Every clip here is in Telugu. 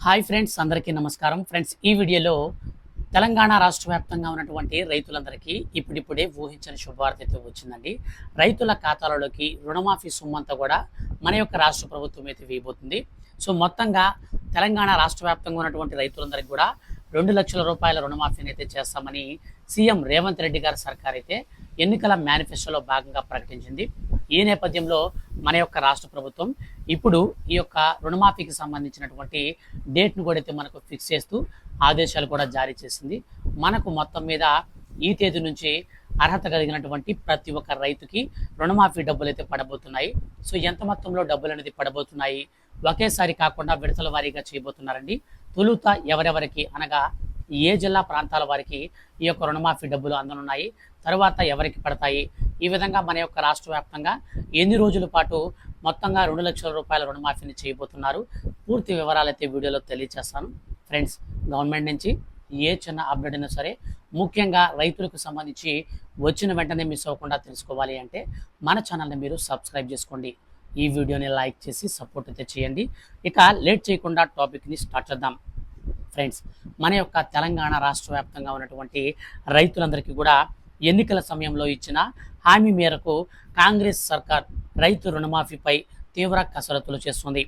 హాయ్ ఫ్రెండ్స్, అందరికీ నమస్కారం. ఫ్రెండ్స్, ఈ వీడియోలో తెలంగాణ రాష్ట్ర వ్యాప్తంగా ఉన్నటువంటి రైతులందరికీ ఇప్పుడిప్పుడే ఊహించని శుభవార్త అయితే వచ్చిందండి. రైతుల ఖాతాలలోకి రుణమాఫీ సొమ్మంతా కూడా మన యొక్క రాష్ట్ర ప్రభుత్వం అయితే వేయబోతుంది. సో మొత్తంగా తెలంగాణ రాష్ట్ర వ్యాప్తంగా ఉన్నటువంటి రైతులందరికీ కూడా 2,00,000 రూపాయల రుణమాఫీని అయితే చేస్తామని సీఎం రేవంత్ రెడ్డి గారి సర్కార్ అయితే ఎన్నికల మేనిఫెస్టోలో భాగంగా ప్రకటించింది. ఈ నేపథ్యంలో మన యొక్క రాష్ట్ర ప్రభుత్వం ఇప్పుడు ఈ యొక్క రుణమాఫీకి సంబంధించినటువంటి డేట్ను కూడా అయితే మనకు ఫిక్స్ చేస్తూ ఆదేశాలు కూడా జారీ చేసింది. మనకు మొత్తం మీద ఈ తేదీ నుంచి అర్హత కలిగినటువంటి ప్రతి ఒక్క రైతుకి రుణమాఫీ డబ్బులు అయితే పడబోతున్నాయి. సో ఎంత మొత్తంలో డబ్బులు అనేది పడబోతున్నాయి, ఒకేసారి కాకుండా విడతల వారీగా చేయబోతున్నారండి. తొలుత ఎవరెవరికి అనగా ఏ జిల్లా ప్రాంతాల వారికి ఈ యొక్క రుణమాఫీ డబ్బులు అందనున్నాయి, తర్వాత ఎవరికి పడతాయి, ఈ విధంగా మన యొక్క రాష్ట్ర వ్యాప్తంగా ఎన్ని రోజుల పాటు మొత్తంగా 2,00,000 రూపాయల రుణమాఫీని చేయబోతున్నారు, పూర్తి వివరాలు అయితే వీడియోలో తెలియజేస్తాను. ఫ్రెండ్స్, గవర్నమెంట్ నుంచి ఏ చిన్న అప్డేట్ అయినా సరే ముఖ్యంగా రైతులకు సంబంధించి వచ్చిన వెంటనే మిస్ అవ్వకుండా తెలుసుకోవాలి అంటే మన ఛానల్ని మీరు సబ్స్క్రైబ్ చేసుకోండి. ఈ వీడియోని లైక్ చేసి సపోర్ట్ అయితే చేయండి. ఇక లేట్ చేయకుండా టాపిక్ని స్టార్ట్ చేద్దాం. ఫ్రెండ్స్, మన యొక్క తెలంగాణ రాష్ట్ర వ్యాప్తంగా ఉన్నటువంటి రైతులందరికీ కూడా ఎన్నికల సమయంలో ఇచ్చిన హామీ మేరకు కాంగ్రెస్ సర్కార్ రైతు రుణమాఫీపై తీవ్ర కసరత్తులు చేస్తుంది.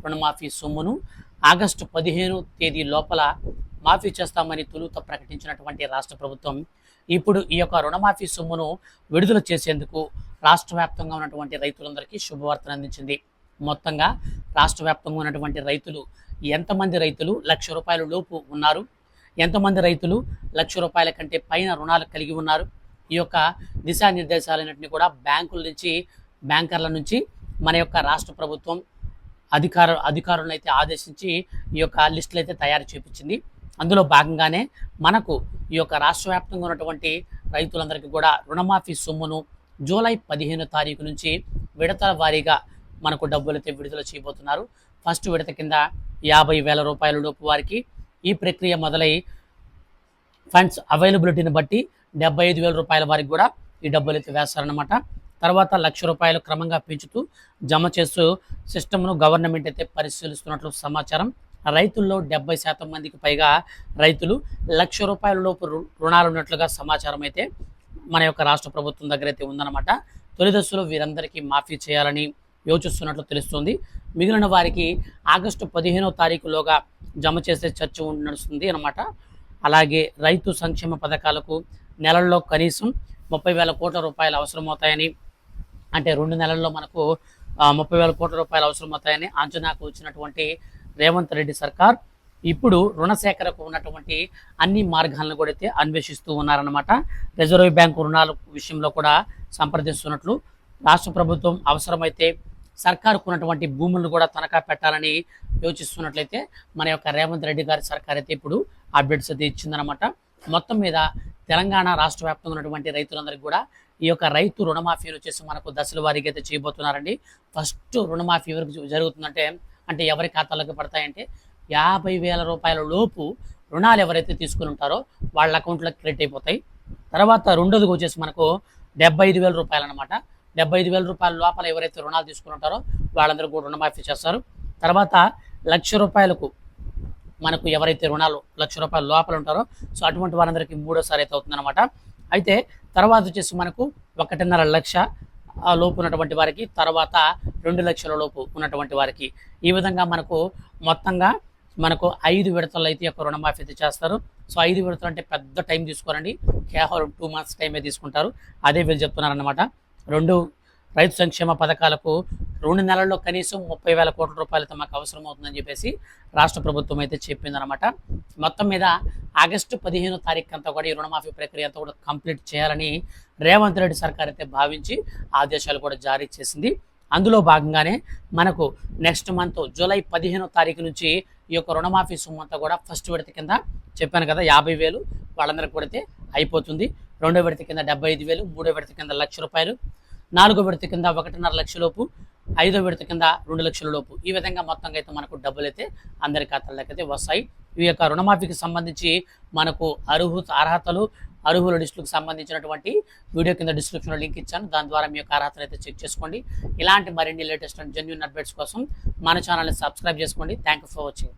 రుణమాఫీ సొమ్మును ఆగస్టు 15 తేదీ లోపల మాఫీ చేస్తామని తొలుత ప్రకటించినటువంటి రాష్ట్ర ప్రభుత్వం ఇప్పుడు ఈ యొక్క రుణమాఫీ సొమ్మును విడుదల చేసేందుకు రాష్ట్ర వ్యాప్తంగా ఉన్నటువంటి రైతులందరికీ శుభవార్తను అందించింది. మొత్తంగా రాష్ట్ర వ్యాప్తంగా ఉన్నటువంటి రైతులు ఎంతమంది రైతులు 1,00,000 రూపాయల లోపు ఉన్నారు, ఎంతమంది రైతులు 1,00,000 రూపాయల కంటే పైన రుణాలు కలిగి ఉన్నారు, ఈ యొక్క దిశానిర్దేశాలన్నింటినీ కూడా బ్యాంకర్ల నుంచి మన యొక్క రాష్ట్ర ప్రభుత్వం అధికారులను అయితే ఆదేశించి ఈ యొక్క లిస్టులు అయితే తయారు చేపించింది. అందులో భాగంగానే మనకు ఈ యొక్క రాష్ట్ర వ్యాప్తంగా ఉన్నటువంటి రైతులందరికీ కూడా రుణమాఫీ సొమ్మును జూలై 15 తారీఖు నుంచి విడతల వారీగా మనకు డబ్బులు అయితే విడుదల చేయబోతున్నారు. ఫస్ట్ విడత కింద 50,000 రూపాయల లోపు వారికి ఈ ప్రక్రియ మొదలై ఫండ్స్ అవైలబిలిటీని బట్టి 75,000 రూపాయల వారికి కూడా ఈ డబ్బులు అయితే వేస్తారనమాట. తర్వాత 1,00,000 రూపాయలు క్రమంగా పెంచుతూ జమ చేస్తూ సిస్టమ్ను గవర్నమెంట్ అయితే పరిశీలిస్తున్నట్లు సమాచారం. రైతుల్లో 70% మందికి పైగా రైతులు 1,00,000 రూపాయల లోపు రుణాలు ఉన్నట్లుగా సమాచారం అయితే మన యొక్క రాష్ట్ర ప్రభుత్వం దగ్గర అయితే ఉందన్నమాట. తొలి దశలో వీరందరికీ మాఫీ చేయాలని యోచిస్తున్నట్లు తెలుస్తుంది. మిగిలిన వారికి ఆగస్టు 15వ తారీఖులోగా జమ చేసే చర్చ నడుస్తుంది అన్నమాట. అలాగే రైతు సంక్షేమ పథకాలకు నెలల్లో కనీసం 30,000 కోట్ల రూపాయలు అవసరమవుతాయని, అంటే 2 నెలల్లో మనకు 30,000 కోట్ల రూపాయలు అవసరమవుతాయని అంచనాకు వచ్చినటువంటి రేవంత్ రెడ్డి సర్కార్ ఇప్పుడు రుణ సేకరణకు ఉన్నటువంటి అన్ని మార్గాలను కూడా అయితే అన్వేషిస్తూ ఉన్నారన్నమాట. రిజర్వ్ బ్యాంకు రుణాల విషయంలో కూడా సంప్రదిస్తున్నట్లు రాష్ట్ర ప్రభుత్వం అవసరమైతే సర్కారుకు ఉన్నటువంటి భూములను కూడా తనఖా పెట్టాలని యోచిస్తున్నట్లయితే మన యొక్క రేవంత్ రెడ్డి గారి సర్కార్ అయితే ఇప్పుడు అప్డేట్స్ అయితే ఇచ్చిందనమాట. మొత్తం మీద తెలంగాణ రాష్ట్ర వ్యాప్తంగా ఉన్నటువంటి రైతులందరికీ కూడా ఈ యొక్క రైతు రుణమాఫీలు వచ్చేసి మనకు దశల వారీగా అయితే చేయబోతున్నారండి. ఫస్ట్ రుణమాఫీ ఎవరికి జరుగుతుందంటే, అంటే ఎవరి ఖాతాలోకి పడతాయంటే 50,000 రూపాయల లోపు రుణాలు ఎవరైతే తీసుకుని ఉంటారో వాళ్ళ అకౌంట్లోకి క్రెడిట్ అయిపోతాయి. తర్వాత రెండోది వచ్చేసి మనకు 75,000 రూపాయలు అనమాట. 75,000 రూపాయల లోపల ఎవరైతే రుణాలు తీసుకుని ఉంటారో వాళ్ళందరూ కూడా రుణమాఫీ చేస్తారు. తర్వాత 1,00,000 రూపాయలకు మనకు ఎవరైతే రుణాలు 1,00,000 రూపాయల లోపల ఉంటారో సో అటువంటి వారందరికీ మూడోసారి అయితే అవుతుందన్నమాట. అయితే తర్వాత వచ్చేసి మనకు 1.5 లక్ష లోపు ఉన్నటువంటి వారికి, తర్వాత 2 లక్షల లోపు ఉన్నటువంటి వారికి, ఈ విధంగా మనకు మొత్తంగా మనకు 5 విడతలు అయితే యొక్క రుణమాఫీ అయితే చేస్తారు. సో 5 విడతలు అంటే పెద్ద టైం తీసుకోరండి, కేవలం 2 months టైమే తీసుకుంటారు. అదే వీళ్ళు చెప్తున్నారన్నమాట. 2 రైతు సంక్షేమ పథకాలకు 2 నెలల్లో కనీసం 30,000 కోట్ల రూపాయలతో మాకు అవసరం అవుతుందని చెప్పేసి రాష్ట్ర ప్రభుత్వం అయితే చెప్పిందనమాట. మొత్తం మీద ఆగస్టు 15 తారీఖు అంతా కూడా ఈ రుణమాఫీ ప్రక్రియ అంతా కూడా కంప్లీట్ చేయాలని రేవంత్ రెడ్డి సర్కార్ అయితే భావించి ఆదేశాలు కూడా జారీ చేసింది. అందులో భాగంగానే మనకు నెక్స్ట్ మంత్ జూలై 15 తారీఖు నుంచి ఈ యొక్క రుణమాఫీ సొమ్ము అంతా కూడా ఫస్ట్ విడత కింద చెప్పాను కదా 50,000 వాళ్ళందరికీ కూడా అయిపోతుంది. రెండో విడత కింద 75,000, మూడో విడత కింద 1,00,000 రూపాయలు, నాలుగో విడత కింద 1.5 లక్షల లోపు, ఐదో విడత కింద 2 లక్షల లోపు, ఈ విధంగా మొత్తంగా అయితే మనకు డబ్బులు అయితే అందరి ఖాతాల్లోకి అయితే వస్తాయి. ఈ యొక్క రుణమాఫీకి సంబంధించి మనకు అర్హుల లిస్టులకు సంబంధించినటువంటి వీడియో కింద డిస్క్రిప్షన్లో లింక్ ఇచ్చాను. దాని ద్వారా మీ యొక్క అర్హతలు అయితే చెక్ చేసుకోండి. ఇలాంటి మరిన్ని లేటెస్ట్ అండ్ జెన్యూన్ అప్డేట్స్ కోసం మన ఛానల్ని సబ్స్క్రైబ్ చేసుకోండి. Thank you for watching.